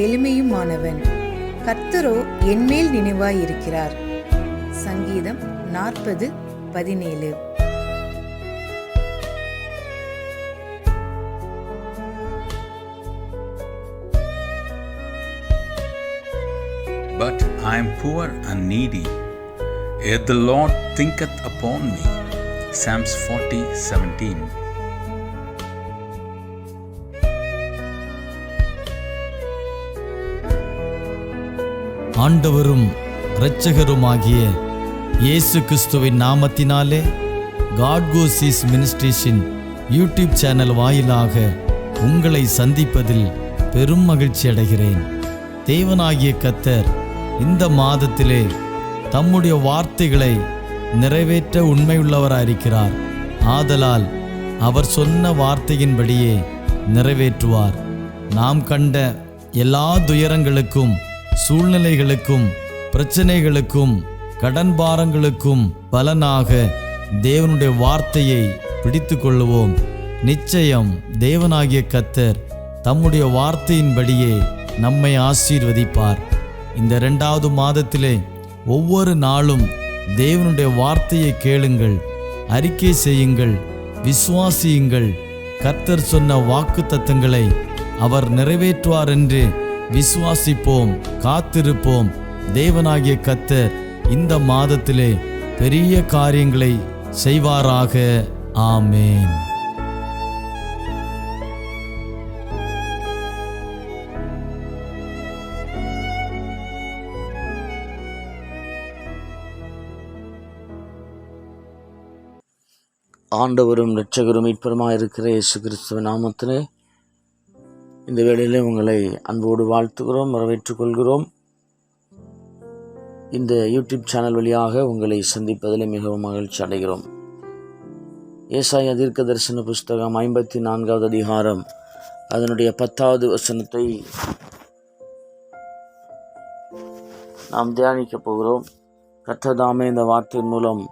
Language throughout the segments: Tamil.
எளிமையுமானவன். கர்த்தரோ என்மேல் நினைவாயிருக்கிறார். சங்கீதம் 40:17. But I am poor and needy, yet the Lord thinketh upon me. Psalms 40:17. ஆண்டவரும் இரட்சகருமாகிய இயேசு கிறிஸ்துவின் நாமத்தினாலே காட் கோஸ் மினிஸ்ட்ரீஸின் யூடியூப் சேனல் வாயிலாக உங்களை சந்திப்பதில் பெரும் மகிழ்ச்சி அடைகிறேன். தேவனாகிய கர்த்தர் இந்த மாதத்திலே தம்முடைய வார்த்தைகளை நிறைவேற்ற உண்மையுள்ளவராயிருக்கிறார். ஆதலால் அவர் சொன்ன வார்த்தையின்படியே நிறைவேற்றுவார். நாம் கண்ட எல்லா துயரங்களுக்கும், சூழ்நிலைகளுக்கும், பிரச்சனைகளுக்கும், கடன் பாரங்களுக்கும் பலனாக தேவனுடைய வார்த்தையை பிடித்து கொள்ளுவோம். நிச்சயம் தேவனாகிய கர்த்தர் தம்முடைய வார்த்தையின்படியே நம்மை ஆசீர்வதிப்பார். இந்த 2வது மாதத்திலே ஒவ்வொரு நாளும் தேவனுடைய வார்த்தையை கேளுங்கள், அறிக்கை செய்யுங்கள், விசுவாசியுங்கள். கர்த்தர் சொன்ன வாக்கு தத்தங்களை அவர் நிறைவேற்றுவார் என்று விசுவாசிப்போம், காத்திருப்போம். தேவனாகிய கர்த்தர் இந்த மாதத்திலே பெரிய காரியங்களை செய்வாராக. ஆமேன். ஆண்டவரும் இரட்சகரும் மீட்பருமாயிருக்கிற இயேசு கிறிஸ்துவின் நாமத்திலே இந்த வேளையிலே உங்களை அன்போடு வாழ்த்துகிறோம், வரவேற்றுக் கொள்கிறோம். இந்த யூடியூப் சேனல் வழியாக உங்களை சந்திப்பதில் மிகவும் மகிழ்ச்சி அடைகிறோம். ஏசாயா தீர்க்க தரிசன புஸ்தகம் 54வது அதிகாரம் அதனுடைய 10வது வசனத்தை நாம் தியானிக்கப் போகிறோம். கர்த்தர் தாமே இந்த வார்த்தையின் மூலம்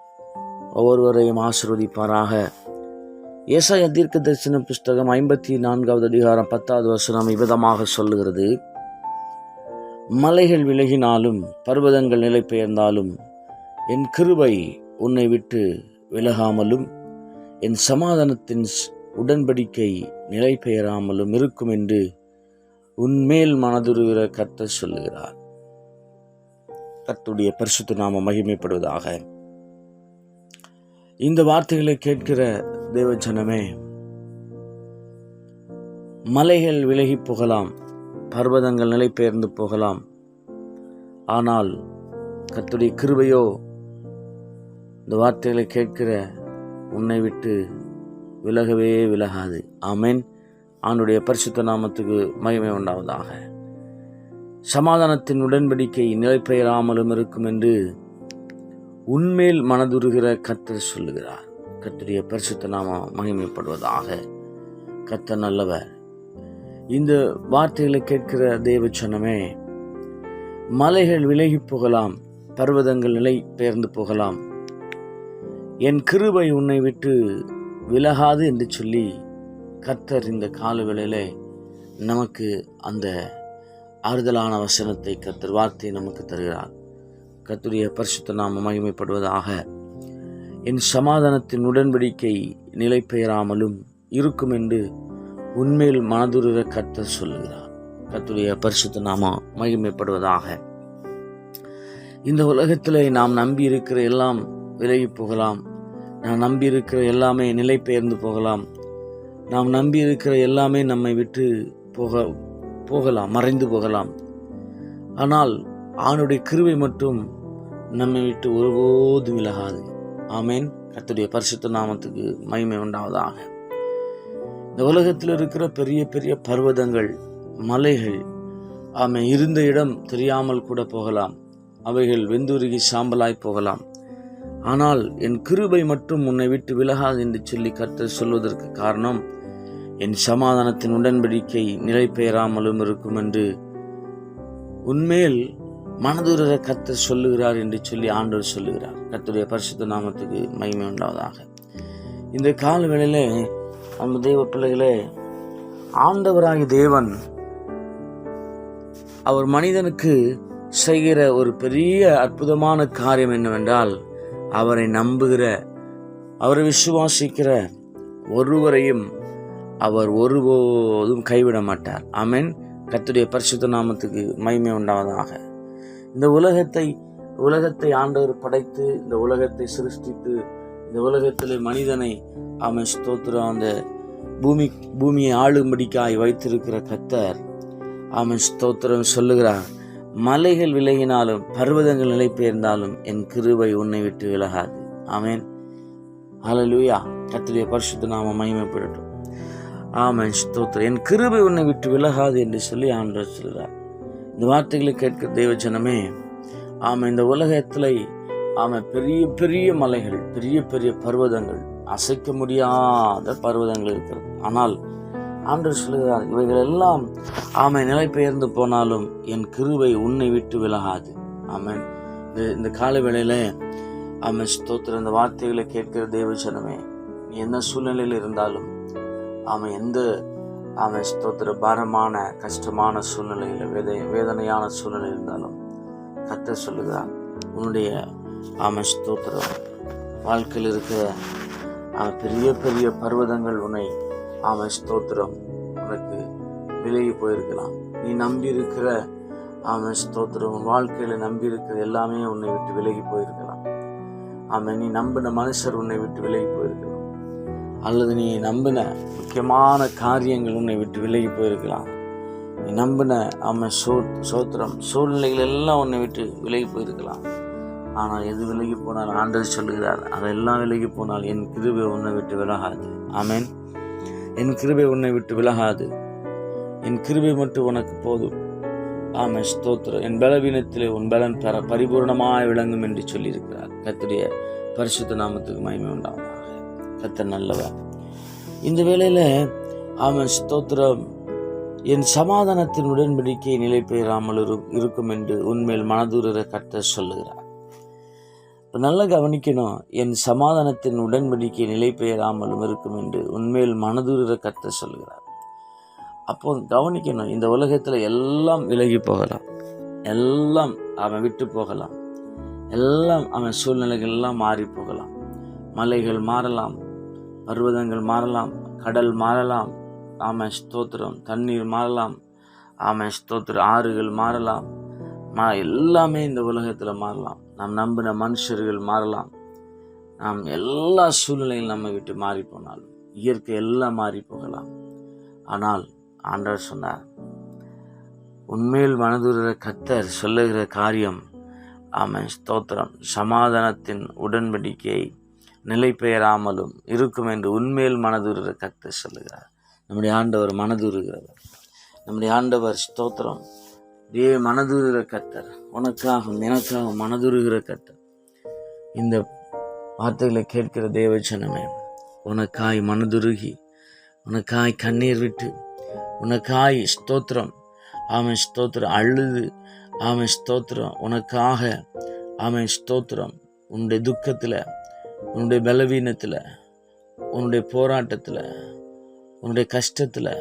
ஒவ்வொருவரையும் ஆசீர்வதிப்பாராக. ஏசாயா தீர்க்க தரிசன புஸ்தகம் 54வது அதிகாரம் 10வது வசனம் இவ்விதமாக சொல்லுகிறது: மலைகள் விலகினாலும் பர்வதங்கள் நிலை பெயர்ந்தாலும் என் கிருபை உன்னை விட்டு விலகாமலும் என் சமாதானத்தின் உடன்படிக்கை நிலை பெயராமலும் இருக்கும் என்று உன்மேல் மனதுருகிற கர்த்தர் சொல்லுகிறார். கர்த்தருடைய பரிசுத்த நாமம் மகிமைப்படுவதாக. இந்த வார்த்தைகளை கேட்கிற தேவஜனமே, மலைகள் விலகி போகலாம், பர்வதங்கள் நிலை பெயர்ந்து போகலாம், ஆனால் கர்த்தருடைய கிருபையோ இந்த வார்த்தைகளை கேட்கிற உன்னை விட்டு விலகவே விலகாது. ஆமென். ஆண்டவருடைய பரிசுத்த நாமத்துக்கு மகிமை உண்டாவதாக. சமாதானத்தின் உடன்படிக்கை நிலை பெயராமலும் இருக்கும் என்று உன்மேல் மனதுருகிற கர்த்தர் சொல்லுகிறார். கர்த்தருடைய பரிசுத்த நாமம் மகிமைப்படுவதாக. கர்த்தர் நல்லவர். இந்த வார்த்தைகளை கேட்கிற தேவச்சனமே, மலைகள் விலகி போகலாம், பர்வதங்கள் நிலை பெயர்ந்து போகலாம், என் கிருபை உன்னை விட்டு விலகாது என்று சொல்லி கர்த்தர் இந்த காலவேளையிலே நமக்கு அந்த ஆறுதலான வசனத்தை, கர்த்தர் வார்த்தையை நமக்கு தருகிறார். கர்த்தருடைய பரிசுத்த நாமம் மகிமைப்படுவதாக. என் சமாதானத்தின் உடன்படிக்கை நிலை பெயராமலும் இருக்கும் என்று உன்மேல் மனதுருகிற கர்த்தர் சொல்லுகிறார். கர்த்தருடைய பரிசுத்த நாமம் மகிமைப்படுவதாக. இந்த உலகத்திலே நாம் நம்பி இருக்கிற எல்லாம் விலகி போகலாம். நாம் நம்பி இருக்கிற எல்லாமே நிலை பெயர்ந்து போகலாம். நாம் நம்பி இருக்கிற எல்லாமே நம்மை விட்டு போகலாம், மறைந்து போகலாம். ஆனால் ஆண்டவருடைய கிருபை மட்டும் நம்மை விட்டு ஒருபோதும் விலகாது. ஆமேன். கர்த்தருடைய பரிசுத்த நாமத்துக்கு மகிமை உண்டாவதாக. இந்த உலகத்தில் இருக்கிற பெரிய பெரிய பர்வதங்கள், மலைகள், இருந்த இடம் தெரியாமல் கூட போகலாம். அவைகள் வெந்துருகி சாம்பலாய் போகலாம். ஆனால் என் கிருபை மட்டும் உன்னை விட்டு விலகாது என்று சொல்லி கர்த்தர் சொல்வதற்கு காரணம், என் சமாதானத்தின் உடன்படிக்கை நிலை பெயராமலும் இருக்கும் என்று உன்மேல் மனதுருகிற கர்த்தர் சொல்லுகிறார் என்று சொல்லி ஆண்டவர் சொல்லுகிறார். கர்த்தருடைய பரிசுத்த நாமத்துக்கு மகிமை உண்டாவதாக. இந்த கால வேளையிலே நம்ம தெய்வ பிள்ளைகளே, ஆண்டவராகிய தேவன் அவர் மனிதனுக்கு செய்கிற ஒரு பெரிய அற்புதமான காரியம் என்னவென்றால், அவரை நம்புகிற, அவரை விசுவாசிக்கிற ஒருவரையும் அவர் ஒருபோதும் கைவிட மாட்டார். ஆமென். கர்த்தருடைய பரிசுத்த நாமத்துக்கு மகிமை உண்டாவதாக. இந்த உலகத்தை ஆண்டவர் படைத்து, இந்த உலகத்தை சிருஷ்டித்து, இந்த உலகத்திலே மனிதனை ஸ்தோத்திரம் அந்த பூமியை ஆளும்படிக்காய் வைத்திருக்கிற கர்த்தர் ஸ்தோத்திரம் சொல்லுகிறார், மலைகள் விலகினாலும் பர்வதங்கள் நிலை பெயர்ந்தாலும் என் கிருபை உன்னை விட்டு விலகாது. ஆமென். ஹல்லேலூயா. கர்த்தருடைய பரிசுத்த நாமம் மகிமைப்படட்டும். ஆமென். ஸ்தோத்திரம். என் கிருபை உன்னை விட்டு விலகாது என்று சொல்லி ஆண்டவர் சொல்கிறார். இந்த வார்த்தைகளை கேட்கிற தேவஜனமே, இந்த உலகத்தில் பெரிய பெரிய மலைகள், பெரிய பெரிய பர்வதங்கள், அசைக்க முடியாத பர்வதங்கள் இருக்கிறது. ஆனால் ஆண்டவர் சொல்லுகிறார், இவைகள் எல்லாம் நிலை பெயர்ந்து போனாலும் என் கிருபை உன்னை விட்டு விலகாது. ஆமென். இந்த கால வேளையில ஸ்தோத்திரம், இந்த வார்த்தைகளை கேட்கிற தேவஜனமே, நீ என்ன சூழ்நிலையில் இருந்தாலும் எந்த ஸ்தோத்திர பாரமான கஷ்டமான சூழ்நிலையில், வேதனையான சூழ்நிலை இருந்தாலும் கர்த்தர் சொல்லுகிறார், உன்னுடைய ஸ்தோத்திரம் வாழ்க்கையில் இருக்கிற பெரிய பெரிய பர்வதங்கள் உன்னை ஸ்தோத்திரம் உனக்கு விலகி போயிருக்கலாம். நீ நம்பி இருக்கிற ஸ்தோத்திரம், உன் வாழ்க்கையில நம்பி இருக்கிற எல்லாமே உன்னை விட்டு விலகி போயிருக்கலாம். நீ நம்பின மனுஷர் உன்னை விட்டு விலகி போயிருக்கலாம், அல்லது நீ நம்பின முக்கியமான காரியங்கள் உன்னை விட்டு விலகி போயிருக்கலாம். நீ நம்பின சோத்திரம் சூழ்நிலைகள் எல்லாம் உன்னை விட்டு விலகி போயிருக்கலாம். ஆனால் எது விலகி போனால் ஆண்டவர் சொல்லுகிறார், அதெல்லாம் விலகி போனால் என் கிருபை உன்னை விட்டு விலகாது. ஆமென். என் கிருபை உன்னை விட்டு விலகாது. என் கிருபை மட்டும் உனக்கு போதும். ஸ்தோத்திரம். என் பலவீனத்திலே உன் பலன் பரிபூர்ணமாய் விளங்கும் என்று சொல்லியிருக்கிறார். கர்த்தருடைய பரிசுத்த நாமத்துக்கு மகிமை உண்டாவதாக. கர்த்தர் நல்லவர். இந்த வேளையில ஸ்தோத்திரம், என் சமாதானத்தின் உடன்படிக்கை நிலை பெயராமல் இருக்கும் என்று உன்மேல் மனதுருகிற கர்த்தர் சொல்லுகிறார். நல்லா கவனிக்கணும். என் சமாதானத்தின் உடன்படிக்கை நிலை பெயராமலும் இருக்கும் என்று உன்மேல் மனதுருகிற கர்த்தர் சொல்லுகிறார். அப்போ கவனிக்கணும், இந்த உலகத்துல எல்லாம் விலகி போகலாம், எல்லாம் விட்டு போகலாம், எல்லாம் சூழ்நிலைகள் எல்லாம் மாறி போகலாம். மலைகள் மாறலாம், பர்வதங்கள் மாறலாம், கடல் மாறலாம், ஸ்தோத்திரம், தண்ணீர் மாறலாம், ஸ்தோத்திரம், ஆறுகள் மாறலாம், எல்லாமே இந்த உலகத்தில் மாறலாம். நாம் நம்பின மனுஷர்கள் மாறலாம். நாம் எல்லா சூழ்நிலையும் நம்ம விட்டு மாறி போனாலும், இயற்கை எல்லாம் மாறி போகலாம். ஆனால் ஆண்டவர் சொன்னார், உன்மேல் மனதுருகிற கர்த்தர் சொல்லுகிற காரியம் ஸ்தோத்திரம், சமாதானத்தின் உடன்படிக்கை நிலை பெயராமலும் இருக்கும் என்று உன்மேல் மனதுருகிற கர்த்தர் சொல்லுகிறார். நம்முடைய ஆண்டவர் மனதுருகிறவர். நம்முடைய ஆண்டவர் ஸ்தோத்திரம் மனதுருகிற கர்த்தர், உனக்காக எனக்காக மனதுருகிற கர்த்தர். இந்த வார்த்தைகளை கேட்கிற தேவஜனமே, உனக்காய் மனதுருகி, உனக்காய் கண்ணீர் விட்டு, உனக்காய் ஸ்தோத்திரம் ஸ்தோத்திரம் அழுது ஸ்தோத்திரம், உனக்காக ஸ்தோத்திரம், உன்னுடைய துக்கத்தில், உன்னுடைய பலவீனத்தில், உன்னுடைய போராட்டத்தில், உன்னுடைய கஷ்டத்தில்,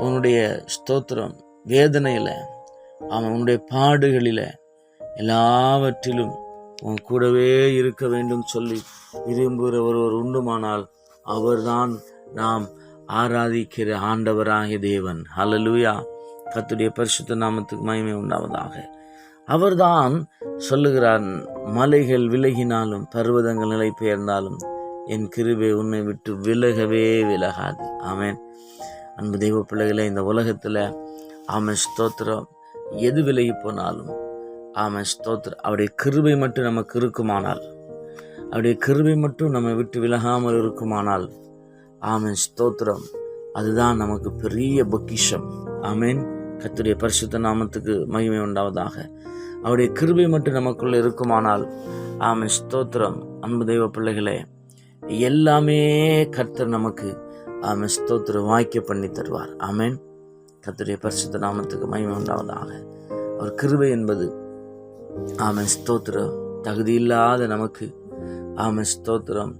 உன்னுடைய ஸ்தோத்திரம் வேதனையில், உன்னுடைய பாடுகளில், எல்லாவற்றிலும் உன் கூடவே இருக்க வேண்டும் சொல்லி விரும்புகிற ஒருவர் உண்டுமானால் அவர்தான் நாம் ஆராதிக்கிற ஆண்டவராகிய தேவன். ஹல்லேலூயா. கர்த்தருடைய பரிசுத்த நாமத்துக்கு மகிமை உண்டாவதாக. அவர்தான் சொல்லுகிறார், மலைகள் விலகினாலும் பர்வதங்கள் நிலை பெயர்ந்தாலும் என் கிருபை உன்னை விட்டு விலகவே விலகாது. ஆமென். அன்பு தெய்வ பிள்ளைகளே, இந்த உலகத்தில் ஸ்தோத்திரம் எது விலகி போனாலும் ஸ்தோத்திரம் அவருடைய கிருபை மட்டும் நமக்கு இருக்குமானால், அவருடைய கிருபை மட்டும் நம்ம விட்டு விலகாமல் இருக்குமானால் ஸ்தோத்திரம் அதுதான் நமக்கு பெரிய பொக்கிஷம். ஆமென். கர்த்தருடைய பரிசுத்த நாமத்துக்கு மகிமை உண்டாவதாக. அவருடைய கிருபை மட்டும் நமக்குள்ள இருக்குமானால் ஸ்தோத்திரம். அன்பு தெய்வ பிள்ளைகளே, எல்லாமே கர்த்தர் நமக்கு ஸ்தோத்திரம் வாய்க்க பண்ணி தருவார். ஆமென். கர்த்தருடைய பரிசுத்த நாமத்துக்கு மகிமை உண்டாவதாக. அவர் கிருபை என்பது ஸ்தோத்திரம் தகுதியில்லாத நமக்கு ஸ்தோத்திரம்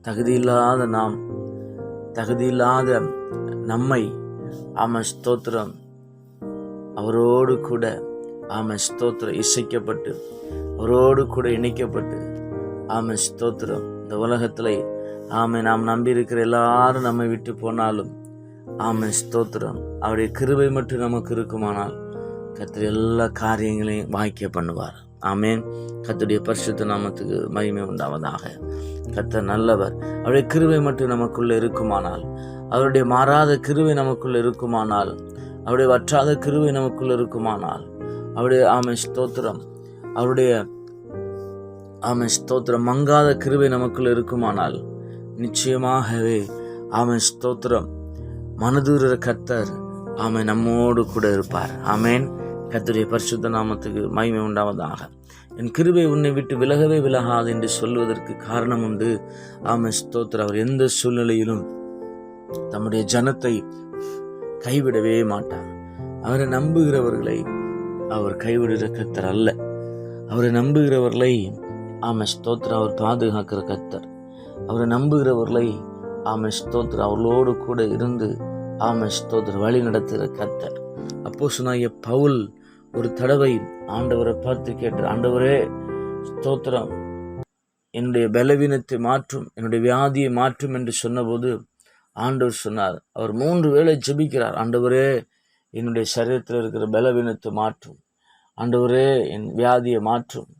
தகுதியில்லாத நம்மை ஸ்தோத்திரம் அவரோடு கூட ஸ்தோத்திரம் இசைக்கப்பட்டு அவரோடு கூட இணைக்கப்பட்டு ஸ்தோத்திரம் இந்த உலகத்தில் நாம் நம்பியிருக்கிற எல்லாரும் நம்மை விட்டு போனாலும் ஸ்தோத்திரம் அவருடைய கிருபை மட்டும் நமக்கு இருக்குமானால் கர்த்தர் எல்லா காரியங்களையும் வாய்க்க பண்ணுவார். ஆமென். கர்த்தருடைய பரிசுத்த நாமத்துக்கு மகிமை உண்டாவதாக. கர்த்தர் நல்லவர். அவருடைய கிருபை மட்டும் நமக்குள்ள இருக்குமானால், அவருடைய மாறாத கிருபை நமக்குள்ள இருக்குமானால், அவருடைய வற்றாத கிருபை நமக்குள்ள இருக்குமானால், அவருடைய ஸ்தோத்திரம் அவருடைய ஸ்தோத்திரம் மங்காத கிருபை நமக்குள்ள இருக்குமானால், நிச்சயமாகவே ஸ்தோத்திரம் மனதுருகிற கர்த்தர் நம்மோடு கூட இருப்பார். ஆமென். கர்த்தருடைய பரிசுத்த நாமத்துக்கு மகிமை உண்டாவதாக. என் கிருபை உன்னை விட்டு விலகவே விலகாது என்று சொல்வதற்கு காரணம் உண்டு. ஸ்தோத்திரம் அவர் எந்த சூழ்நிலையிலும் தம்முடைய ஜனத்தை கைவிடவே மாட்டார். அவரை நம்புகிறவர்களை அவர் கைவிடுகிற கர்த்தர் அல்ல. அவரை நம்புகிறவர்களை ஸ்தோத்திரம் அவர் பாதுகாக்கிற கர்த்தர். அவரை நம்புகிறவர்களை ஸ்தோத்திரம் அவர்களோடு கூட இருந்து ஸ்தோத்திரம் வழி நடத்துகிற கர்த்தர். அப்போஸ்தலனாகிய பவுல் ஒரு தடவை ஆண்டவரை பார்த்து கேட்டார், ஆண்டவரே ஸ்தோத்திரம் என்னுடைய பலவீனத்தை மாற்றும், என்னுடைய வியாதியை மாற்றும் என்று சொன்னபோது ஆண்டவர் சொன்னார், அவர் 3 வேளை ஜெபிக்கிறார், ஆண்டவரே என்னுடைய சரீரத்தில் இருக்கிற பலவீனத்தை மாற்றும், ஆண்டவரே என் வியாதியை மாற்றும்,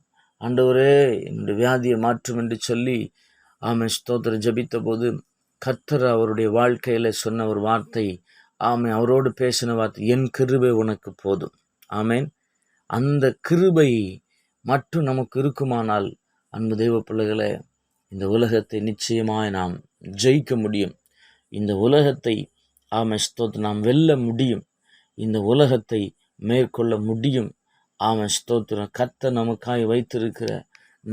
ஆண்டவரே என்னுடைய வியாதியை மாற்றும் என்று சொல்லி ஸ்தோத்திரம் ஜெபித்த போது கர்த்தர் அவருடைய வாழ்க்கையில் சொன்ன ஒரு வார்த்தை, அவரோடு பேசின வார்த்தை, என் கிருபை உனக்கு போதும். ஆமேன். அந்த கிருபை மட்டும் நமக்கு இருக்குமானால் அன்பு தெய்வ பிள்ளைகளே, இந்த உலகத்தை நிச்சயமாய் நாம் ஜெயிக்க முடியும். இந்த உலகத்தை ஸ்தோத்திரம் நாம் வெல்ல முடியும். இந்த உலகத்தை மேற்கொள்ள முடியும். ஸ்தோத்திரம் கர்த்தர் நமக்காய் வைத்திருக்கிற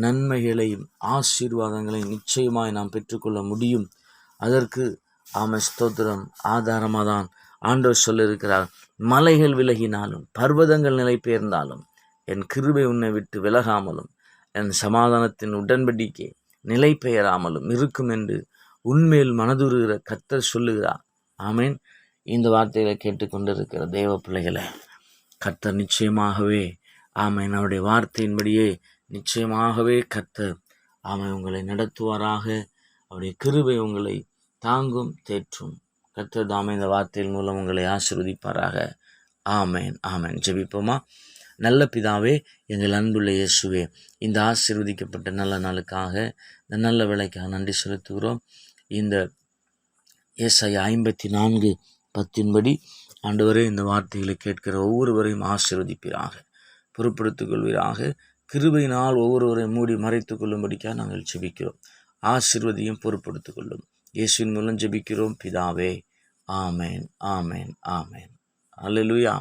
நன்மைகளையும் ஆசீர்வாதங்களையும் நிச்சயமாய் நாம் பெற்றுக்கொள்ள முடியும். அதற்கு ஸ்தோத்திரம் ஆதாரமாக தான் ஆண்டவர் சொல்லியிருக்கிறார், மலைகள் விலகினாலும் பர்வதங்கள் நிலை பெயர்ந்தாலும் என் கிருபை உன்னை விட்டு விலகாமலும் என் சமாதானத்தின் உடன்படிக்கை நிலை பெயராமலும் இருக்கும் என்று உன்மேல் மனதுருகிற கர்த்தர் சொல்லுகிறார். ஆமேன். இந்த வார்த்தைகளை கேட்டுக்கொண்டிருக்கிற தேவ பிள்ளைகளை கர்த்தர் நிச்சயமாகவே அவருடைய வார்த்தையின்படியே நிச்சயமாகவே கர்த்தர் உங்களை நடத்துவாராக. அவருடைய கிருபை உங்களை தாங்கும் தேற்றும். கர்த்தர் தாமே இந்த வார்த்தையின் மூலம் உங்களை ஆசீர்வதிப்பாராக. ஆமேன். ஆமேன். ஜெபிப்போமா. நல்ல பிதாவே, எங்கள் அன்புள்ள இயேசுவே, இந்த ஆசீர்வதிக்கப்பட்ட நல்ல நாளுக்காக, இந்த நல்ல வேளைக்காக நன்றி செலுத்துகிறோம். இந்த ஏசாயா 54:10 ஆண்டவரே இந்த வார்த்தைகளை கேட்கிற ஒவ்வொருவரையும் ஆசீர்வதிப்பீராக, பொறுப்படுத்திக் கொள்வீராக. கிருபையினால் ஒவ்வொருவரையும் மூடி மறைத்துக் கொள்ளும்படிக்காக நாங்கள் ஜெபிக்கிறோம். ஆசீர்வதியும் பொறுப்படுத்திக் கொள்ளும். இயேசுவின் மூலம் ஜெபிக்கிறோம் பிதாவே. ஆமேன். ஆமேன். ஆமேன். அல்லேலூயா.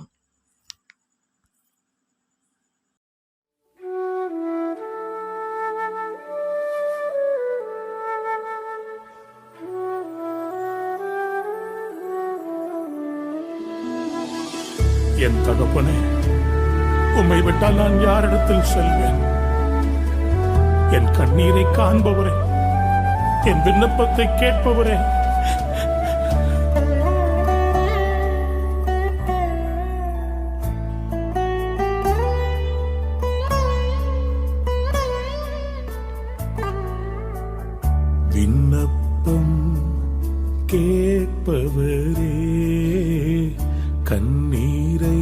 என் தகப்பனே, உம்மை விட்டால் நான் யாரிடத்தில் செல்வேன்? என் கண்ணீரை காண்பவரே, என் விண்ணப்பத்தை கேட்பவரே, விண்ணப்பம் கேட்பவரே, கண்ணீரை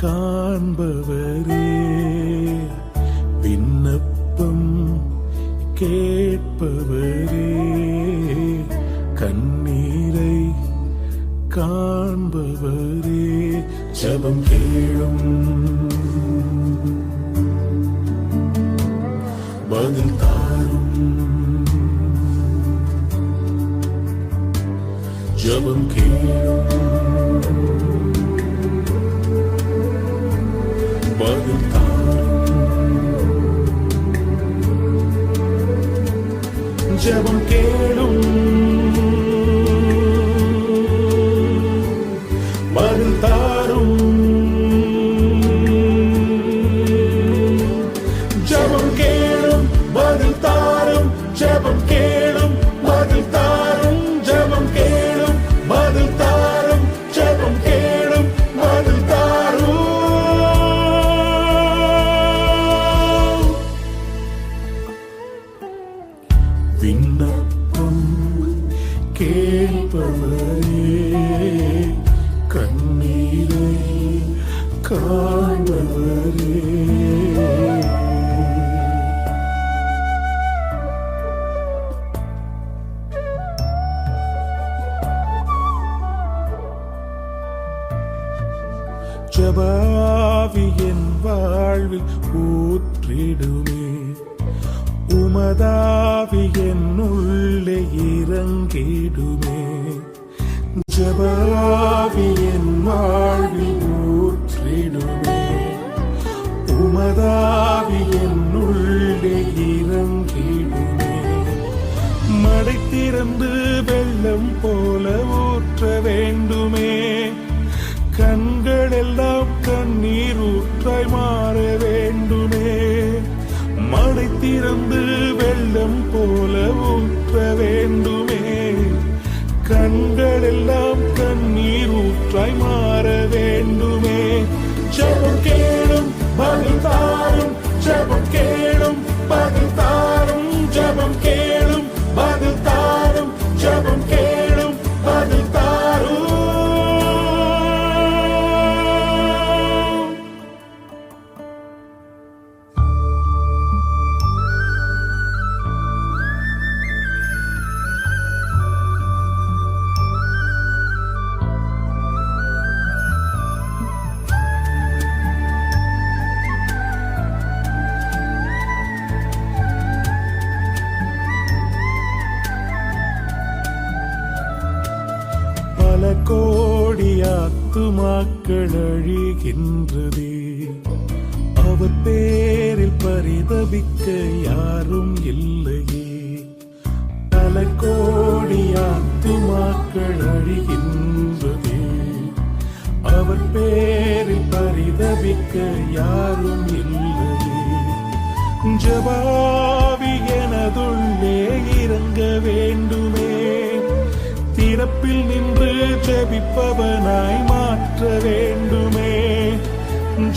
காண்பவரே, விண்ணப்பம் கேட்பவரே, கண்ணீரை காண்பவரே, ஜெபம் கேளும் பதில் தாரும், ஜெபம் கேளும் பதில் ஜெபம் கேளும் பதில் தாரும், ஜெபம் கேளும் பதில் தாரும், ஜெபம் கேளும் பதில் தாரும், ஜெபம் கேளும் பதில் தாரும், ஜெபம் கேளும் பதில் தாரும். ஜபாவி என் வாழ்வில் ஊற்றிடுமே. உமதாவி என் உள்ளே இறங்கிடுமே. ஜபாவி என் வாழ்வில் ஊற்றிடுமே. உமதாவி என் உள்ளே இறங்கிடுமே. மடை திறந்து வெள்ளம் போல ஊற்ற வேண்டுமே. கண்கள் எல்லாம் கண்ணீர் ஊற்றாய் மாற வேண்டுமே. மடை திறந்து வெள்ளம் போல ஊற்ற வேண்டுமே. கண்கள் எல்லாம் கண்ணீர் ஊற்றாய் மாற வேண்டுமே. ஜெபம் கேளும் பதில் தாரும். ஜெபம் கேளும் பதில் தாரும். ஜெபம் கேளும் பதில் தாரும். ஜெபம் கேளும் பதில் தாரும். பல கோடி ஆத்துமாக்கள் அழிகின்றதே. அவர் பேரில் பரிதபிக்க யாரும் இல்லையே. பல கோடி ஆத்துமாக்கள் அழிகின்றதே. அவர் பேரில் பரிதபிக்க யாரும் இல்லையே. ஜபாவி எனதுள்ளே இறங்க வேண்டுமே. திறப்பில் நின்று ஜெபிப்பவனாய் மாற்ற வேண்டுமே.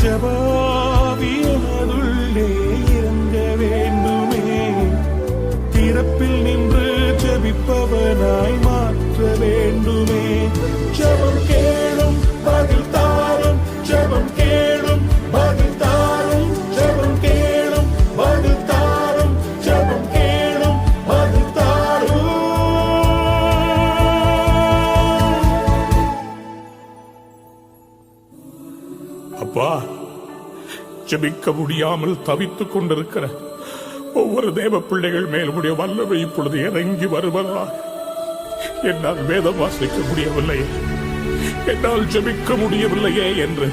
ஜபாவி எனதுள்ளே இறங்க வேண்டுமே. திறப்பில் நின்று ஜெபிப்பவனாய் மாற்ற வேண்டுமே. ஜெபம் கேளும் பதில் தாரும். ஜெபம் கேளும் பதில் தாரும். ஜெபம் கேளும் பதில் தாரும். ஜெபம் கேளும் பதில் தாரும். அப்பா, ஜெபிக்க முடியாமல் தவித்துக் கொண்டிருக்கிற ஒவ்வொரு தேவ பிள்ளைகள் மேல் உடைய வல்லமை இப்பொழுது இறங்கி வருவதா. என்னால் வேதம் வாசிக்க முடியவில்லையே, என்னால் ஜெபிக்க முடியவில்லையே என்று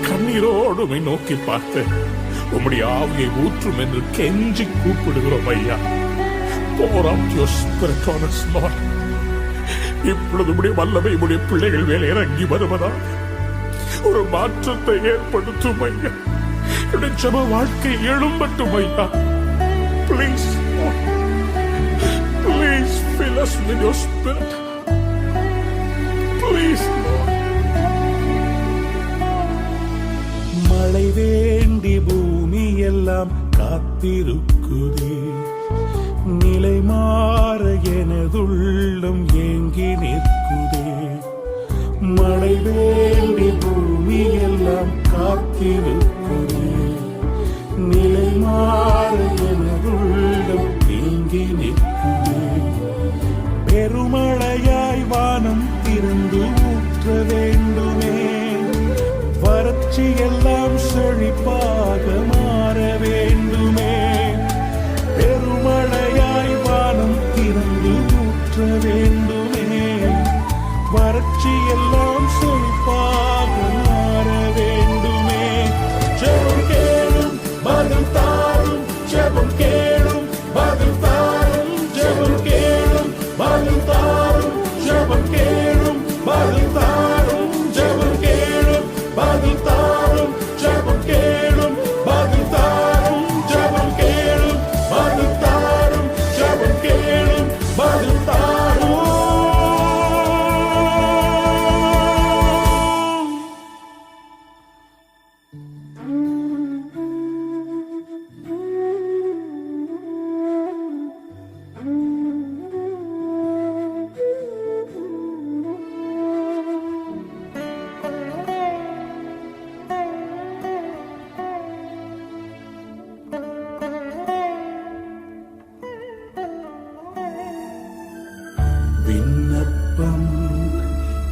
கண்ணீரோடு உம்மை நோக்கி பார்த்து உம்முடைய ஆவியை ஊற்றும் என்று கெஞ்சி கூப்பிடுகிறோம் ஐயா. Pour out your spirit on us, Lord. இப்பொழுது உம்முடைய வல்லமை உம்முடைய பிள்ளைகள் மேல் இறங்கி வருவதா. ஒரு மாற்றத்தை ஏற்படுத்தும் ஐயா. என்னுடைய ஜெப வாழ்க்கை எழும்பட்டும் ஐயா. Please, Lord. Please fill us with your spirit. Please, Lord. மழை வேண்டி பூமி எல்லாம் காத்திருக்குதே. நிலை மாற எனதுள்ளம் ஏங்கி நிற்குதே. மழை வேண்டி பூமி எல்லாம் காத்திருக்குதே. நிலை மாற எனதுள்ளம் ஏங்கி நிற்குதே. பெருமழையாய் வானம் திறந்து ஊற்ற வேண்டுமே. வறட்சி எல்லாம் செழிப்பாக மாற வேண்டுமே. பெருமழையாய் வானம் திறந்து ஊற்ற வேண்டுமே. வறட்சி எல்லாம் செழிப்பாக மாற வேண்டுமே. ஜெபம் கேளும் பதில் தாரும். ஜெபம் கேளும் பதில் தாரும். ஜெபம் கேளும் பதில் தாரும். ஜெபம் கேளும் பதில் தாரும். ஜெபம் கேளும் பதில் தாரும். ஜெபம் கேளும் பதில் தாரும். ஜெபம் கேளும் பதில் தாரும். ஜெபம் கேளும் பதில் தாரும். விண்ணப்பம்